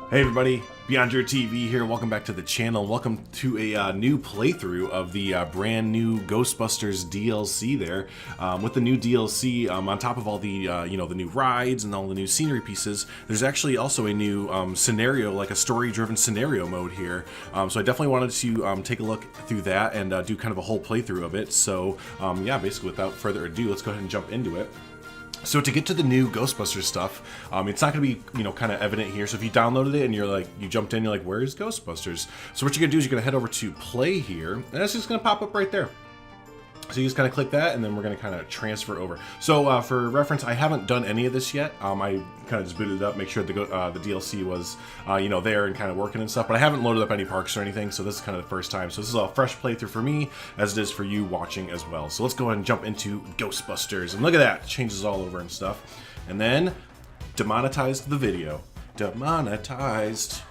Hey everybody, Beyond Your TV here. Welcome back to the channel. Welcome to a new playthrough of the brand new Ghostbusters DLC there. With the new DLC, on top of all the the new rides and all the new scenery pieces, there's actually also a new scenario, like a story-driven scenario mode here. So I definitely wanted to take a look through that and do kind of a whole playthrough of it. So yeah, basically without further ado, let's go ahead and jump into it. So to get to the new Ghostbusters stuff, it's not going to be, kind of evident here. So if you downloaded it and you jumped in, you're like, where is Ghostbusters? So what you're going to do is you're going to head over to play here, and it's just going to pop up right there. So you just kind of click that, and then we're going to kind of transfer over. So for reference, I haven't done any of this yet. I kind of just booted it up, make sure the DLC was, there and kind of working and stuff. But I haven't loaded up any parks or anything, so this is kind of the first time. So this is a fresh playthrough for me, as it is for you watching as well. So let's go ahead and jump into Ghostbusters. And look at that, it changes all over and stuff. And then, demonetized the video. Demonetized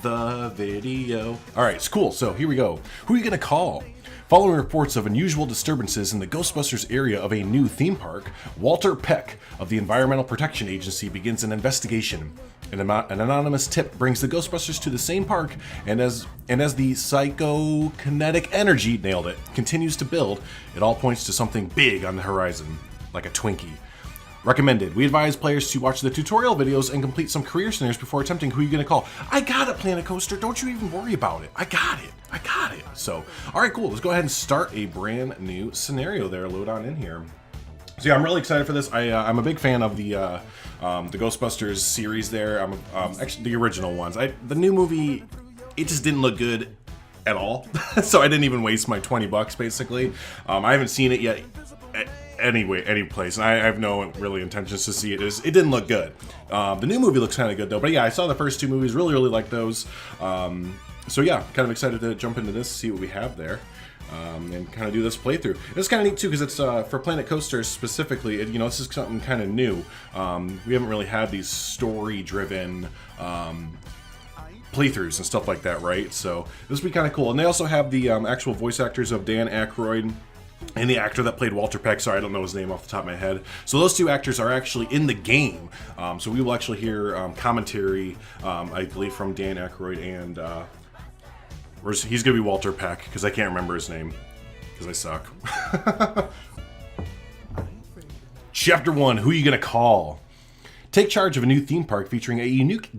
the video. All right, it's cool. So here we go. Who are you going to call? Following reports of unusual disturbances in the Ghostbusters area of a new theme park, Walter Peck of the Environmental Protection Agency begins an investigation. An anonymous tip brings the Ghostbusters to the same park, and as the psychokinetic energy, nailed it, continues to build, it all points to something big on the horizon, like a Twinkie. Recommended. We advise players to watch the tutorial videos and complete some career scenarios before attempting. Who are you going to call? I got it, Planet Coaster. Don't you even worry about it. I got it. I got it. So, all right, cool. Let's go ahead and start a brand new scenario there. Load on in here. So yeah, I'm really excited for this. I'm a big fan of the Ghostbusters series there. I'm actually the original ones. The new movie, it just didn't look good at all. So I didn't even waste my $20 basically. I haven't seen it yet. Any place, and I have no really intentions to see it. It didn't look good. The new movie looks kind of good though, but yeah, I saw the first two movies, really like those. So yeah, kind of excited to jump into this, see what we have there, and kind of do this playthrough. It's kind of neat too, because it's for Planet Coaster specifically. This is something kind of new. We haven't really had these story-driven playthroughs and stuff like that, right? So this will be kind of cool. And they also have the actual voice actors of Dan Aykroyd and the actor that played Walter Peck. Sorry, I don't know his name off the top of my head. So those two actors are actually in the game. So we will actually hear commentary, I believe, from Dan Aykroyd, and he's going to be Walter Peck, because I can't remember his name, because I suck. Chapter 1, who are you going to call? Take charge of a new theme park featuring a unique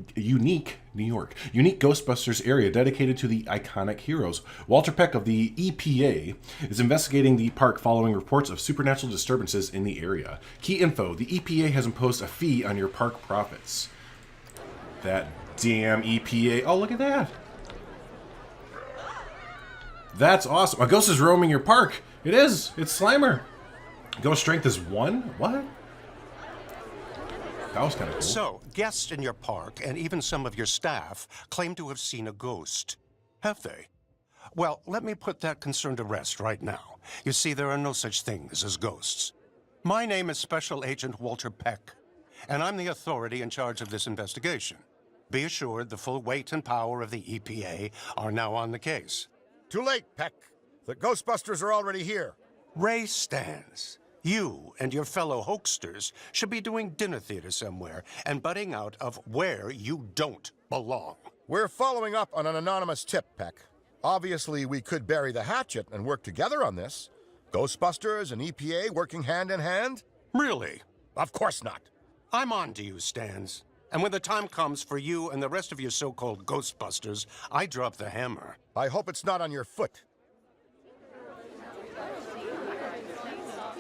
Ghostbusters area dedicated to the iconic heroes. Walter Peck of the EPA is investigating the park following reports of supernatural disturbances in the area. Key info: the EPA has imposed a fee on your park profits. That damn EPA. Oh, look at that. That's awesome. A ghost is roaming your park. It is. It's Slimer. Ghost strength is 1? What? That was kind of cool. So, guests in your park and even some of your staff claim to have seen a ghost. Have they? Well, let me put that concern to rest right now. You see, there are no such things as ghosts. My name is Special Agent Walter Peck, and I'm the authority in charge of this investigation. Be assured the full weight and power of the EPA are now on the case. Too late, Peck. The Ghostbusters are already here. Ray Stantz. You and your fellow hoaxsters should be doing dinner theater somewhere and butting out of where you don't belong. We're following up on an anonymous tip, Peck. Obviously, we could bury the hatchet and work together on this. Ghostbusters and EPA working hand in hand? Really? Of course not. I'm on to you, Stantz. And when the time comes for you and the rest of your so-called Ghostbusters, I drop the hammer. I hope it's not on your foot.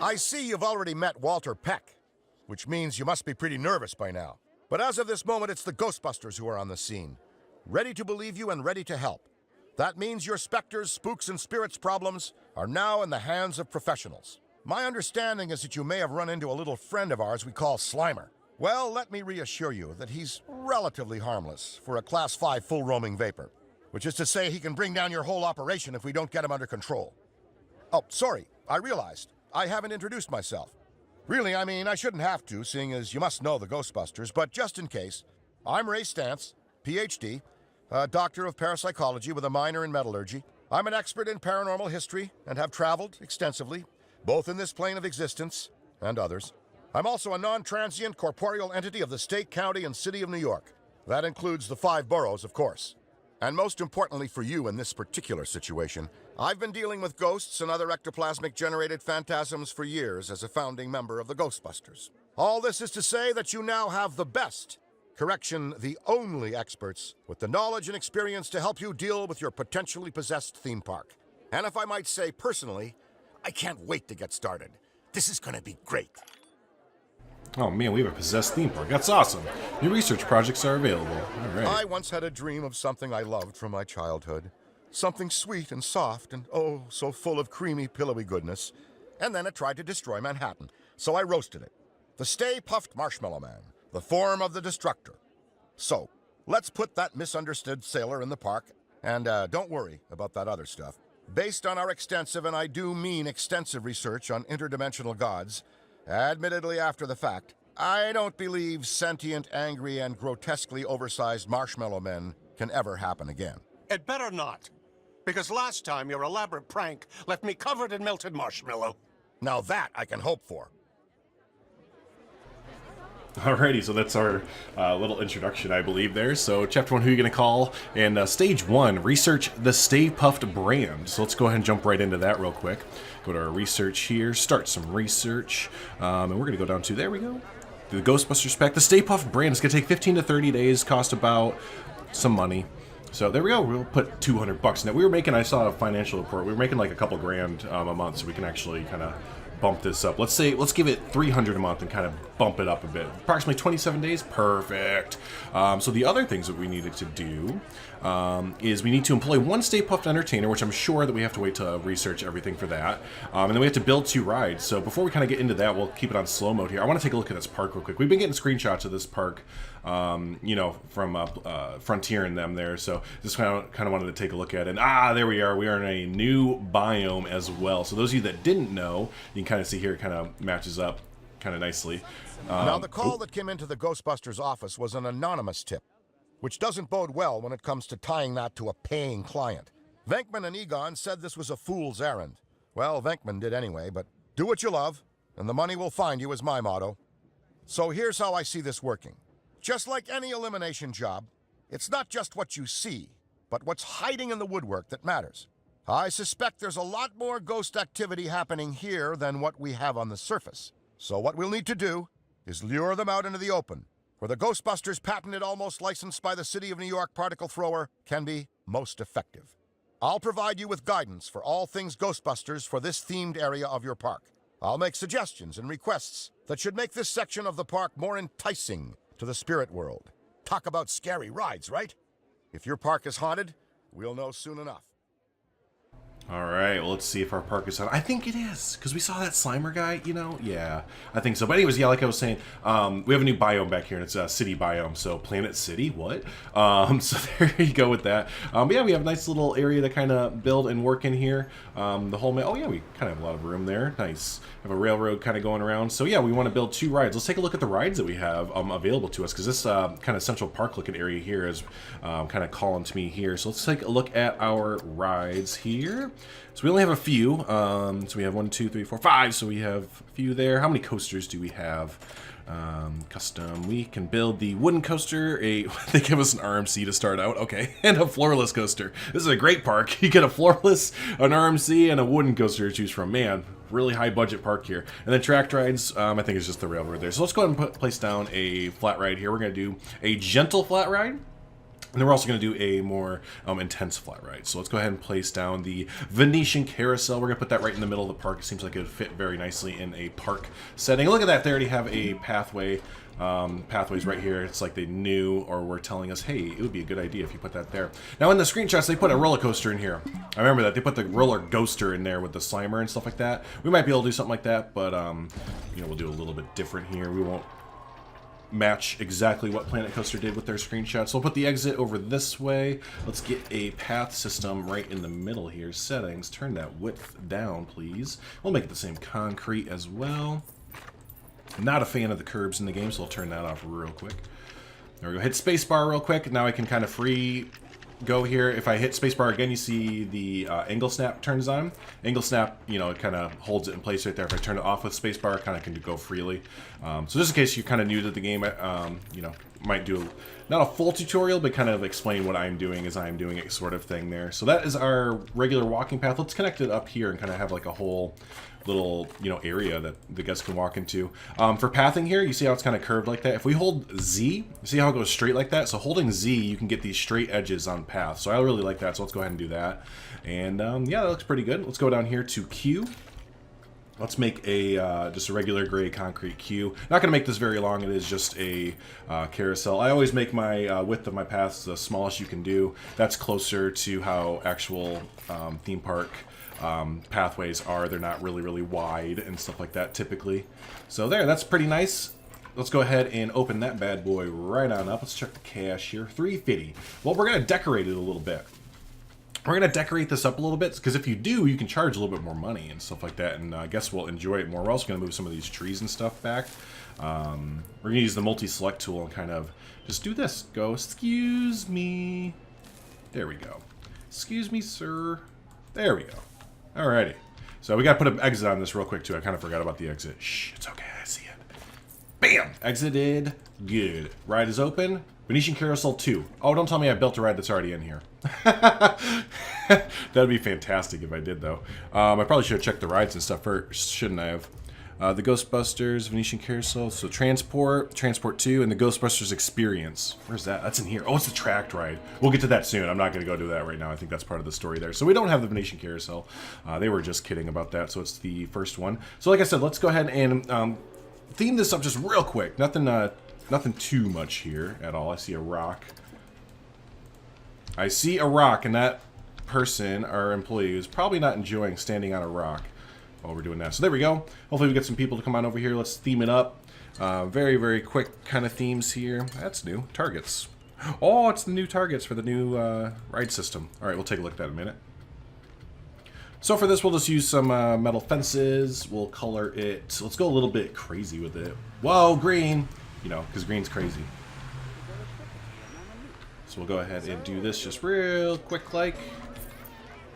I see you've already met Walter Peck, which means you must be pretty nervous by now. But as of this moment, it's the Ghostbusters who are on the scene, ready to believe you and ready to help. That means your specters, spooks, and spirits problems are now in the hands of professionals. My understanding is that you may have run into a little friend of ours we call Slimer. Well, let me reassure you that he's relatively harmless for a Class 5 full-roaming vapor, which is to say he can bring down your whole operation if we don't get him under control. Oh, sorry, I realized. I haven't introduced myself. Really, I mean, I shouldn't have to, seeing as you must know the Ghostbusters, but just in case, I'm Ray Stantz, PhD, a doctor of parapsychology with a minor in metallurgy. I'm an expert in paranormal history and have traveled extensively, both in this plane of existence and others. I'm also a non-transient corporeal entity of the state, county, and city of New York. That includes the 5 boroughs, of course. And most importantly for you in this particular situation, I've been dealing with ghosts and other ectoplasmic-generated phantasms for years as a founding member of the Ghostbusters. All this is to say that you now have the best, correction, the only experts with the knowledge and experience to help you deal with your potentially possessed theme park. And if I might say personally, I can't wait to get started. This is going to be great. Oh man, we have a possessed theme park. That's awesome. New research projects are available. All right. I once had a dream of something I loved from my childhood. Something sweet and soft and oh, so full of creamy, pillowy goodness. And then it tried to destroy Manhattan, so I roasted it. The Stay Puft Marshmallow Man, the form of the destructor. So, let's put that misunderstood sailor in the park, and don't worry about that other stuff. Based on our extensive, and I do mean extensive research on interdimensional gods, admittedly after the fact, I don't believe sentient, angry, and grotesquely oversized marshmallow men can ever happen again. It better not. Because last time your elaborate prank left me covered in melted marshmallow. Now that I can hope for. Alrighty, so that's our little introduction, I believe, there. So, Chapter 1, who are you going to call? And Stage 1, research the Stay Puft brand. So let's go ahead and jump right into that real quick. Go to our research here, start some research, and we're going to go down to, there we go, the Ghostbusters pack. The Stay Puft brand is going to take 15 to 30 days, cost about some money. So there we go, we'll put $200 in it. We were making, I saw a financial report, we were making like a couple grand a month, so we can actually kind of bump this up. Let's give it $300 a month and kind of bump it up a bit. Approximately 27 days, perfect. So the other things that we needed to do is we need to employ 1 Stay Puft entertainer, which I'm sure that we have to wait to research everything for that. And then we have to build 2 rides. So before we kind of get into that, we'll keep it on slow mode here. I want to take a look at this park real quick. We've been getting screenshots of this park, you know, from Frontier and them there. So just kind of wanted to take a look at it. And there we are. We are in a new biome as well. So those of you that didn't know, you can kind of see here, it kind of matches up kind of nicely. Now, the call that came into the Ghostbusters office was an anonymous tip, which doesn't bode well when it comes to tying that to a paying client. Venkman and Egon said this was a fool's errand. Well, Venkman did anyway, but do what you love, and the money will find you is my motto. So here's how I see this working. Just like any elimination job, it's not just what you see, but what's hiding in the woodwork that matters. I suspect there's a lot more ghost activity happening here than what we have on the surface. So what we'll need to do is lure them out into the open, where the Ghostbusters' patented, almost licensed by the City of New York particle thrower can be most effective. I'll provide you with guidance for all things Ghostbusters for this themed area of your park. I'll make suggestions and requests that should make this section of the park more enticing to the spirit world. Talk about scary rides, right? If your park is haunted, we'll know soon enough. All right, well, let's see if our park is on. I think it is, because we saw that Slimer guy, you know? Yeah, I think so. But anyways, yeah, like I was saying, we have a new biome back here, and it's a city biome, so Planet City, what? So there you go with that. But yeah, we have a nice little area to kind of build and work in here. The whole, oh yeah, we kind of have a lot of room there. Nice. Have a railroad kind of going around. So yeah, we want to build 2 rides. Let's take a look at the rides that we have available to us, because this kind of Central Park looking area here is kind of calling to me here. So let's take a look at our rides here. So we only have a few. So we have 1, 2, 3, 4, 5. So we have a few there. How many coasters do we have? Custom. We can build the wooden coaster. They give us an RMC to start out. Okay, and a floorless coaster. This is a great park. You get a floorless, an RMC, and a wooden coaster to choose from. Man, really high budget park here. And then track rides. I think it's just the railroad there. So let's go ahead and place down a flat ride here. We're going to do a gentle flat ride. And then we're also going to do a more intense flat ride. So let's go ahead and place down the Venetian Carousel. We're going to put that right in the middle of the park. It seems like it would fit very nicely in a park setting. Look at that. They already have a pathway. Pathways right here. It's like they knew or were telling us, hey, it would be a good idea if you put that there. Now in the screenshots, they put a roller coaster in here. I remember that. They put the RollerGhoster in there with the Slimer and stuff like that. We might be able to do something like that, but you know, we'll do a little bit different here. We won't match exactly what Planet Coaster did with their screenshots. So we'll put the exit over this way. Let's get a path system right in the middle here. Settings, turn that width down, please. We'll make it the same concrete as well. Not a fan of the curbs in the game, so I'll turn that off real quick. There we go. Hit spacebar real quick. Now I can kind of free go here. If I hit spacebar again, you see the angle snap turns on. Angle snap, you know, it kind of holds it in place right there. If I turn it off with spacebar, it kind of can go freely. So just in case you're kind of new to the game, you know, might do not a full tutorial, but kind of explain what I'm doing as I'm doing it sort of thing there. So that is our regular walking path. Let's connect it up here and kind of have like a whole little, you know, area that the guests can walk into. For pathing here, you see how it's kind of curved like that? If we hold Z, you see how it goes straight like that? So holding Z, you can get these straight edges on paths. So I really like that, so let's go ahead and do that. And yeah, that looks pretty good. Let's go down here to Q. Let's make a just a regular gray concrete queue. Not going to make this very long. It is just a carousel. I always make my width of my paths the smallest you can do. That's closer to how actual theme park pathways are. They're not really wide and stuff like that typically. So there, that's pretty nice. Let's go ahead and open that bad boy right on up. Let's check the cash here. $3.50. Well, we're going to decorate it a little bit. We're going to decorate this up a little bit, because if you do, you can charge a little bit more money and stuff like that, and I guess we'll enjoy it more. We're also going to move some of these trees and stuff back. We're going to use the multi-select tool and kind of just do this. Go, excuse me. There we go. Excuse me, sir. There we go. Alrighty. So we got to put an exit on this real quick, too. I kind of forgot about the exit. Shh, it's okay. I see it. Bam! Exited. Good. Ride is open. Venetian Carousel 2. Oh, don't tell me I built a ride that's already in here. That'd be fantastic if I did, though. I probably should have checked the rides and stuff first, shouldn't I have? The Ghostbusters, Venetian Carousel, so Transport 2, and the Ghostbusters Experience. Where's that? That's in here. Oh, it's the tracked ride. We'll get to that soon. I'm not going to go do that right now. I think that's part of the story there. So we don't have the Venetian Carousel. They were just kidding about that, so it's the first one. So like I said, let's go ahead and theme this up just real quick. Nothing too much here at all. I see a rock. I see a rock, and that person, our employee, is probably not enjoying standing on a rock while we're doing that. So there we go. Hopefully we get some people to come on over here. Let's theme it up. Very quick kind of themes here. That's new. Targets. Oh, it's the new targets for the new ride system. All right, we'll take a look at that in a minute. So for this, we'll just use some metal fences. We'll color it. Let's go a little bit crazy with it. Whoa, green. You know, because green's crazy. So we'll go ahead and do this just real quick like.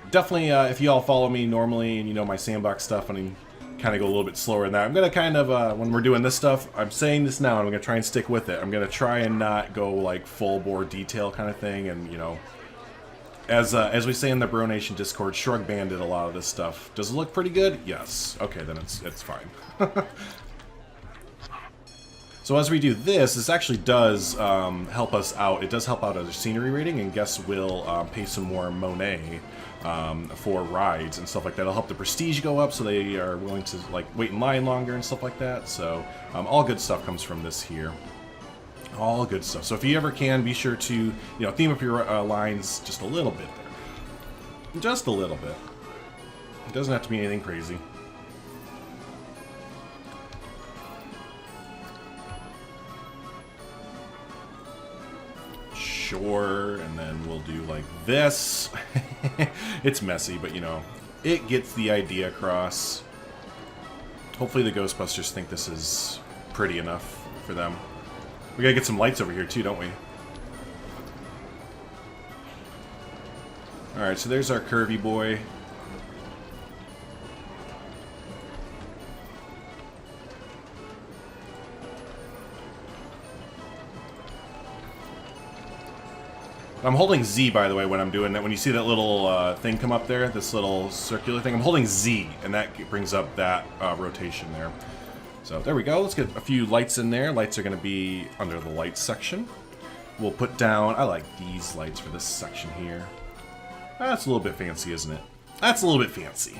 Definitely, if you all follow me normally and you know my sandbox stuff, and I kind of go a little bit slower than that. I'm going to kind of, when we're doing this stuff, I'm saying this now and I'm going to try and stick with it. I'm going to try and not go like full bore detail kind of thing, and you know, as we say in the Bro Nation Discord, Shrug banded a lot of this stuff. Does it look pretty good? Yes. Okay, then it's fine. So as we do this, this actually does help us out. It does help out our scenery rating, and guests will pay some more Monet for rides and stuff like that. It'll help the prestige go up, so they are willing to like wait in line longer and stuff like that. So all good stuff comes from this here. All good stuff. So if you ever can, be sure to theme up your lines just a little bit there. Just a little bit. It doesn't have to be anything crazy. Sure, and then we'll do like this. It's messy, but you know, it gets the idea across. Hopefully the Ghostbusters think this is pretty enough for them. We gotta get some lights over here too, don't we? Alright, so there's our curvy boy. I'm holding Z, by the way, when I'm doing that. When you see that little thing come up there, this little circular thing, I'm holding Z, and that brings up that rotation there. So there we go. Let's get a few lights in there. Lights are going to be under the lights section. We'll put down, I like these lights for this section here. That's a little bit fancy, isn't it? That's a little bit fancy.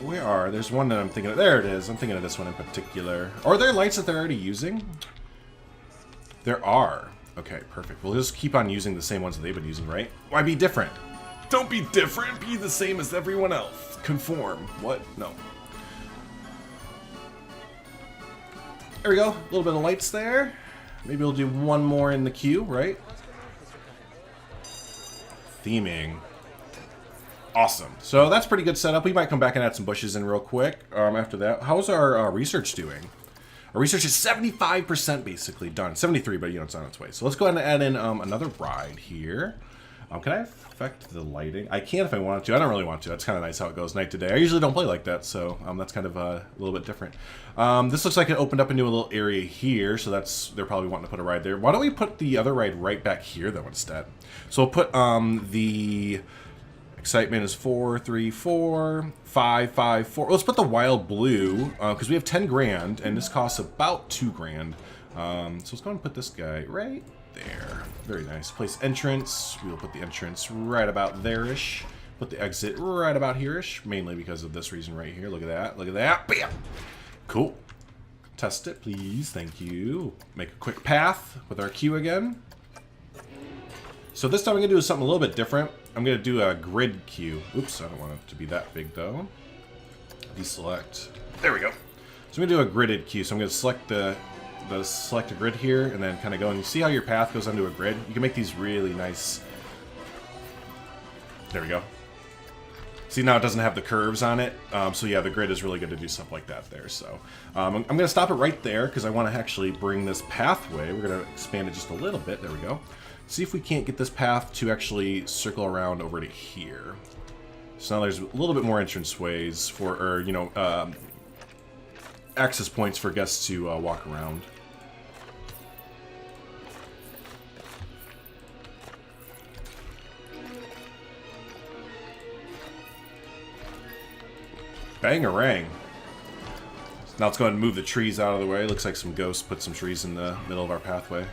There's one that I'm thinking of. There it is. I'm thinking of this one in particular. Are there lights that they're already using? There are. Okay, perfect. We'll just keep on using the same ones that they've been using, right? Why be different? Don't be different. Be the same as everyone else. Conform. What? No. There we go. A little bit of lights there. Maybe we'll do one more in the queue, right? Theming. Awesome. So that's pretty good setup. We might come back and add some bushes in real quick after that. How's our research doing? Our research is 75% basically done. 73, but it's on its way. So let's go ahead and add in another ride here. Can I affect the lighting? I can if I want to. I don't really want to. That's kind of nice how it goes night to day. I usually don't play like that, so that's kind of a little bit different. This looks like it opened up into a little area here, so they're probably wanting to put a ride there. Why don't we put the other ride right back here, though, instead? So we'll put the excitement is 4, 3, 4, 5, 5, 4. Let's put the wild blue, because we have 10 grand, and this costs about 2 grand. So let's go and put this guy right there. Very nice. Place entrance. We'll put the entrance right about there-ish. Put the exit right about here-ish, mainly because of this reason right here. Look at that. Look at that. Bam! Cool. Test it, please. Thank you. Make a quick path with our queue again. So this time I'm going to do something a little bit different. I'm going to do a grid queue. Oops, I don't want it to be that big, though. Deselect. There we go. So I'm going to do a gridded queue. So I'm going to select select a grid here, and then kind of go, and you see how your path goes onto a grid? You can make these really nice. There we go. See, now it doesn't have the curves on it, so yeah, the grid is really good to do stuff like that there. So I'm going to stop it right there, because I want to actually bring this pathway. We're going to expand it just a little bit. There we go. See if we can't get this path to actually circle around over to here. So now there's a little bit more entrance ways for, or, you know, access points for guests to walk around. Bangarang. Now let's go ahead and move the trees out of the way. Looks like some ghosts put some trees in the middle of our pathway.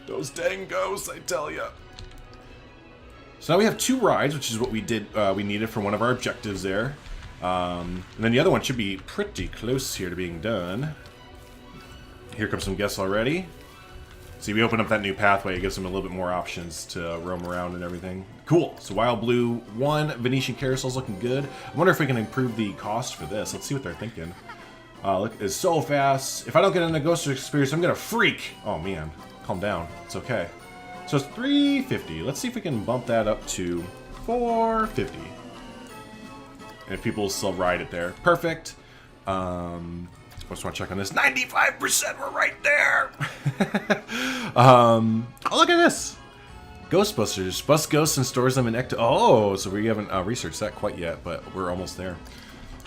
Those dang ghosts, I tell ya. So now we have 2 rides, which is what we needed for one of our objectives there. And then the other one should be pretty close here to being done. Here comes some guests already. See, we open up that new pathway. It gives them a little bit more options to roam around and everything. Cool. So Wild Blue 1, Venetian Carousel's looking good. I wonder if we can improve the cost for this. Let's see what they're thinking. Look, it's so fast. If I don't get into Ghostbusters Experience, I'm gonna freak. Oh man, calm down. It's okay. So it's $350. Let's see if we can bump that up to $450. And if people will still ride it there. Perfect. I just want to check on this. 95%, we're right there. Oh, look at this. Ghostbusters. Bust ghosts and stores them in ecto. Oh, so we haven't researched that quite yet, but we're almost there.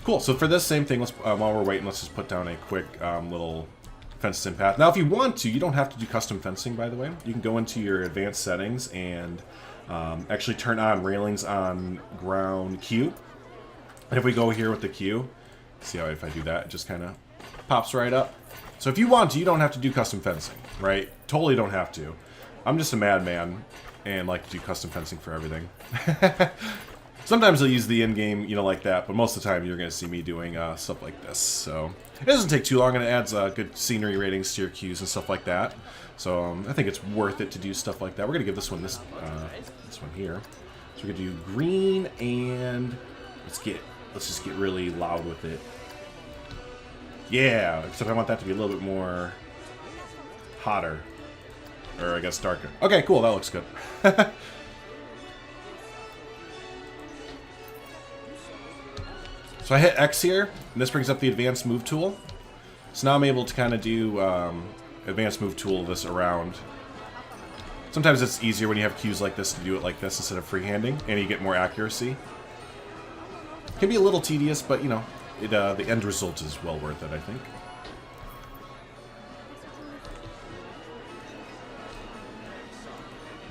Cool. So for this same thing, let's while we're waiting, let's just put down a quick little fenced-in path. Now, if you want to, you don't have to do custom fencing, by the way. You can go into your advanced settings and actually turn on railings on ground queue. And if we go here with the queue, see how if I do that, it just kind of pops right up. So if you want to, you don't have to do custom fencing, right? Totally don't have to. I'm just a madman and like to do custom fencing for everything. Sometimes I'll use the in-game, you know, like that, but most of the time you're going to see me doing stuff like this. So it doesn't take too long, and it adds good scenery ratings to your queues and stuff like that. So I think it's worth it to do stuff like that. We're going to give this one this one here. So we're going to do green, and let's just get really loud with it. Yeah, except I want that to be a little bit more hotter. Or I guess darker. Okay, cool, that looks good. So I hit X here, and this brings up the advanced move tool. So now I'm able to kind of do advanced move tool this around. Sometimes it's easier when you have cues like this to do it like this instead of freehanding, and you get more accuracy. It can be a little tedious, but you know, the end result is well worth it, I think.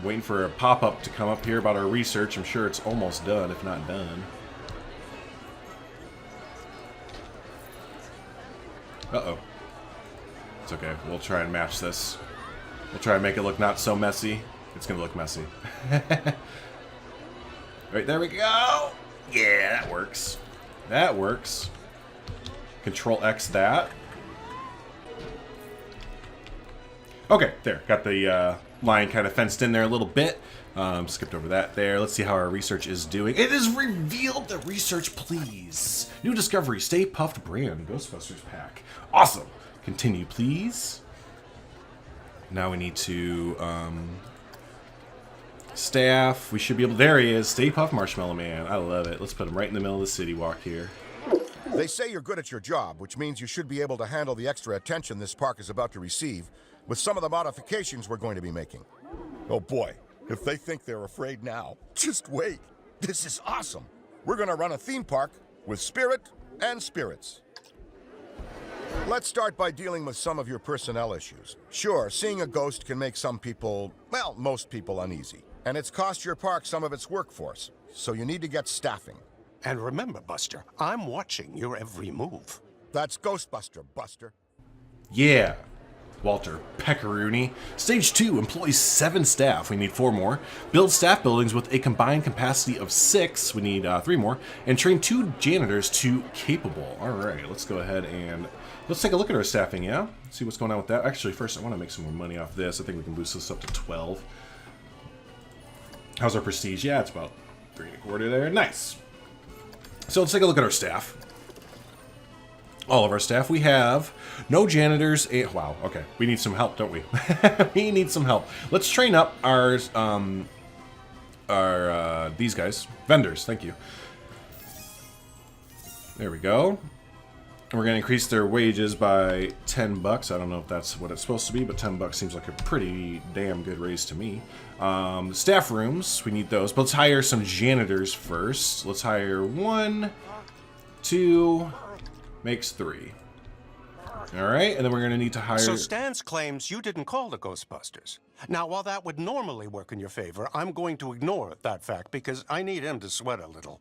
Waiting for a pop-up to come up here about our research. I'm sure it's almost done, if not done. Uh-oh. It's okay. We'll try and match this. We'll try and make it look not so messy. It's gonna look messy. Right, there we go! Yeah, that works. That works. Control X that. Okay, there. Got the line kind of fenced in there a little bit. Skipped over that there. Let's see how our research is doing. It is revealed the research, please. New discovery, Stay Puft brand Ghostbusters pack. Awesome. Continue, please. Now we need to staff. We should be able. There he is, Stay Puft Marshmallow Man. I love it. Let's put him right in the middle of the city walk here. They say you're good at your job, which means you should be able to handle the extra attention this park is about to receive with some of the modifications we're going to be making. Oh boy, If they think they're afraid now, just wait. This is awesome. We're gonna run a theme park with spirit and spirits. Let's start by dealing with some of your personnel issues. Sure, seeing a ghost can make some people, well, most people uneasy. And it's cost your park some of its workforce, so you need to get staffing. And remember, Buster, I'm watching your every move. That's Ghostbuster, Buster. Yeah. Walter Peccaroony. Stage 2 employs 7 staff. We need 4 more. Build staff buildings with a combined capacity of 6. We need 3 more. And train 2 janitors to capable. Alright, let's go ahead and let's take a look at our staffing, yeah? See what's going on with that. Actually, first I want to make some more money off this. I think we can boost this up to 12. How's our prestige? Yeah, it's about 3 1/4 there. Nice. So let's take a look at our staff. All of our staff. We have no janitors. Wow, okay. We need some help, don't we? We need some help. Let's train up our these guys. Vendors, thank you. There we go. We're going to increase their wages by 10 bucks. I don't know if that's what it's supposed to be, but 10 bucks seems like a pretty damn good raise to me. Staff rooms, we need those. But let's hire some janitors first. Let's hire 1, 2, makes 3. All right, and then we're going to need to hire... So Stantz claims you didn't call the Ghostbusters. Now, while that would normally work in your favor, I'm going to ignore that fact because I need him to sweat a little.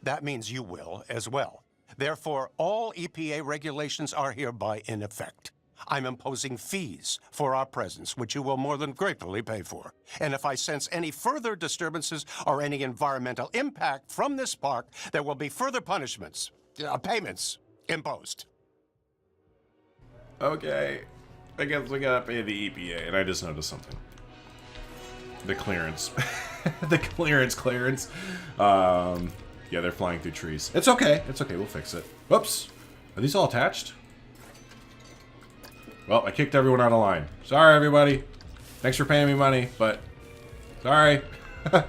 That means you will as well. Therefore, all EPA regulations are hereby in effect. I'm imposing fees for our presence, which you will more than gratefully pay for. And if I sense any further disturbances or any environmental impact from this park, there will be further punishments, payments imposed. Okay, I guess we gotta pay the EPA, and I just noticed something. The clearance. The clearance. Yeah, they're flying through trees. It's okay, we'll fix it. Whoops, are these all attached? Well, I kicked everyone out of line. Sorry, everybody. Thanks for paying me money, but sorry. Alright,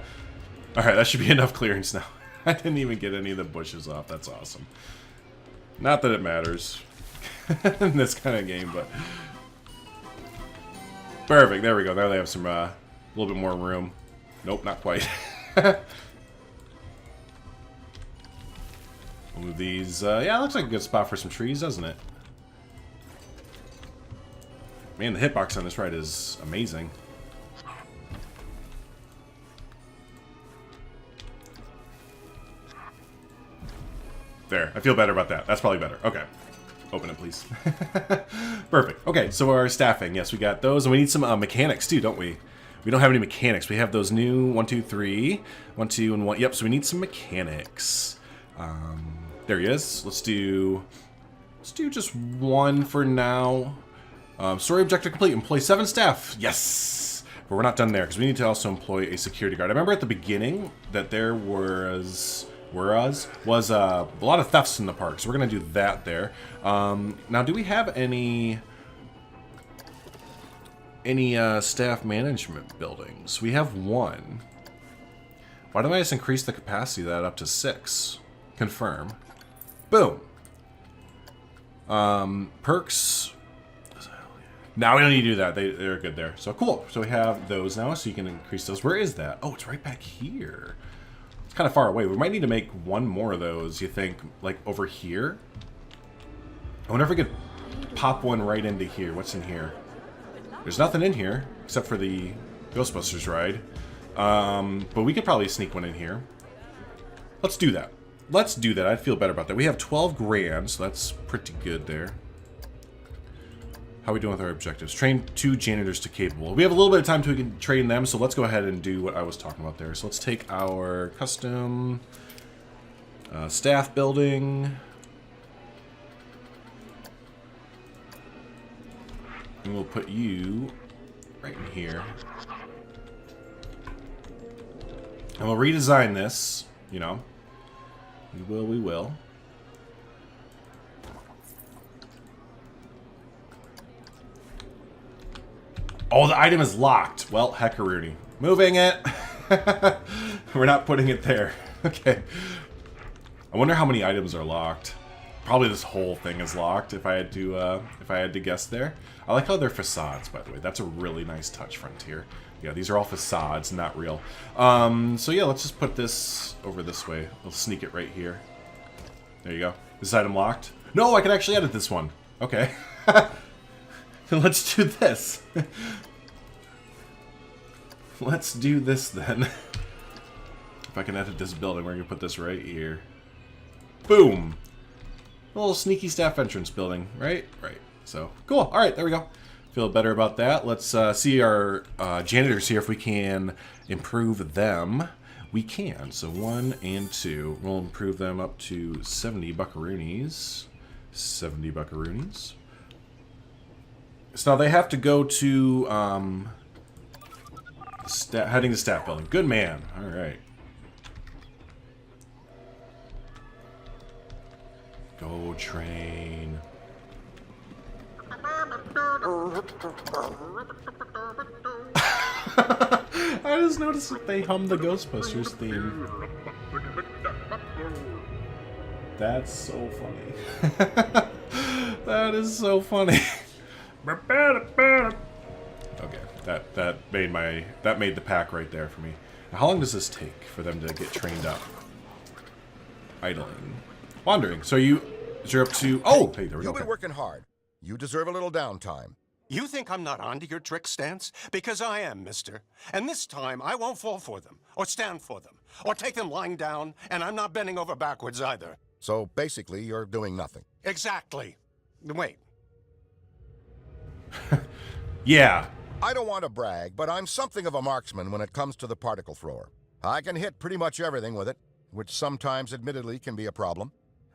that should be enough clearance now. I didn't even get any of the bushes off, that's awesome. Not that it matters in this kind of game, but perfect. There we go. Now they have some a little bit more room. Nope, not quite. We'll move these. Yeah, looks like a good spot for some trees, doesn't it? Man, the hitbox on this ride is amazing. There, I feel better about that. That's probably better. Okay. Open it, please. Perfect. Okay, so our staffing. Yes, we got those. And we need some mechanics, too, don't we? We don't have any mechanics. We have those new 1, 2, 3. 1, 2, and 1. Yep, so we need some mechanics. There he is. Let's do just 1 for now. Story objective complete. Employ 7 staff. Yes! But we're not done there, because we need to also employ a security guard. I remember at the beginning that there was a lot of thefts in the park, so we're going to do that there. Now, do we have any staff management buildings? We have 1. Why don't I just increase the capacity of that up to 6? Confirm. Boom. Perks. Now we don't need to do that. They're good there. So cool. So we have those now, so you can increase those. Where is that? Oh, it's right back here. It's kind of far away. We might need to make 1 more of those, you think, like over here? I wonder if we could pop 1 right into here. What's in here? There's nothing in here, except for the Ghostbusters ride. But we could probably sneak 1 in here. Let's do that. Let's do that. I'd feel better about that. We have 12 grand, so that's pretty good there. How are we doing with our objectives? Train 2 janitors to capable. We have a little bit of time to train them, so let's go ahead and do what I was talking about there. So let's take our custom staff building. And we'll put you right in here. And we'll redesign this, you know. We will. Oh, the item is locked. Well, heckaroony. Moving it. We're not putting it there. Okay. I wonder how many items are locked. Probably this whole thing is locked if I had to guess there. I like how they're facades, by the way. That's a really nice touch, Frontier. Yeah, these are all facades, not real. So yeah, let's just put this over this way. We'll sneak it right here. There you go. Is this item locked? No, I can actually edit this one. Okay. Then let's do this. Let's do this then. If I can edit this building, we're gonna put this right here. Boom. A little sneaky staff entrance building, right? Right. So, cool. All right, there we go. Feel better about that. Let's see our janitors here if we can improve them. We can. So 1 and 2. We'll improve them up to 70 buckaroonies. 70 buckaroonies. So now they have to go to heading to staff building. Good man. All right. Go train. I just noticed that they hum the Ghostbusters theme. That's so funny. That is so funny. Okay, that made the pack right there for me. Now, how long does this take for them to get trained up? Idling. Wandering. So you're up to... Oh! Hey, there we go. You've been working hard. You deserve a little downtime. You think I'm not onto your trick, Stantz? Because I am, mister. And this time, I won't fall for them, or stand for them, or take them lying down, and I'm not bending over backwards either. So basically, you're doing nothing. Exactly. Wait. Yeah. I don't want to brag, but I'm something of a marksman when it comes to the particle thrower. I can hit pretty much everything with it, which sometimes, admittedly, can be a problem.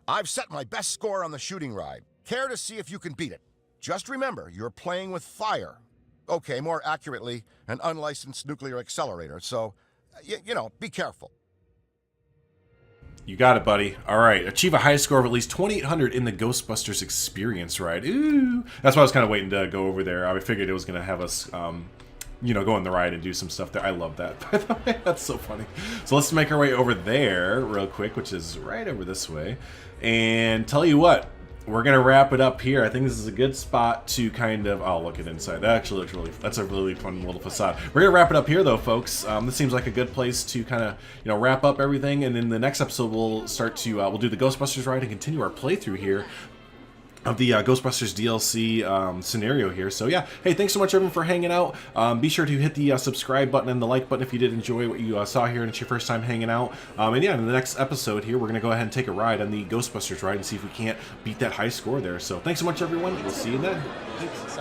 I've set my best score on the shooting ride. Care to see if you can beat it? Just remember, you're playing with fire. Okay, more accurately, an unlicensed nuclear accelerator, so, you know, be careful. You got it, buddy. All right. Achieve a high score of at least 2,800 in the Ghostbusters Experience ride. Ooh. That's why I was kind of waiting to go over there. I figured it was going to have us, you know, go on the ride and do some stuff there. I love that, by the way. That's so funny. So let's make our way over there real quick, which is right over this way. And tell you what, we're going to wrap it up here. I think this is a good spot to kind of... Oh, look at inside. That actually looks really... That's a really fun little facade. We're going to wrap it up here, though, folks. This seems like a good place to kind of, you know, wrap up everything. And in the next episode, we'll start to... we'll do the Ghostbusters ride and continue our playthrough here of the Ghostbusters DLC scenario here. So yeah, hey, thanks so much everyone for hanging out. Be sure to hit the subscribe button and the like button if you did enjoy what you saw here and it's your first time hanging out. And yeah, in the next episode here, we're going to go ahead and take a ride on the Ghostbusters ride and see if we can't beat that high score there. So thanks so much everyone. We'll see you then. Thanks.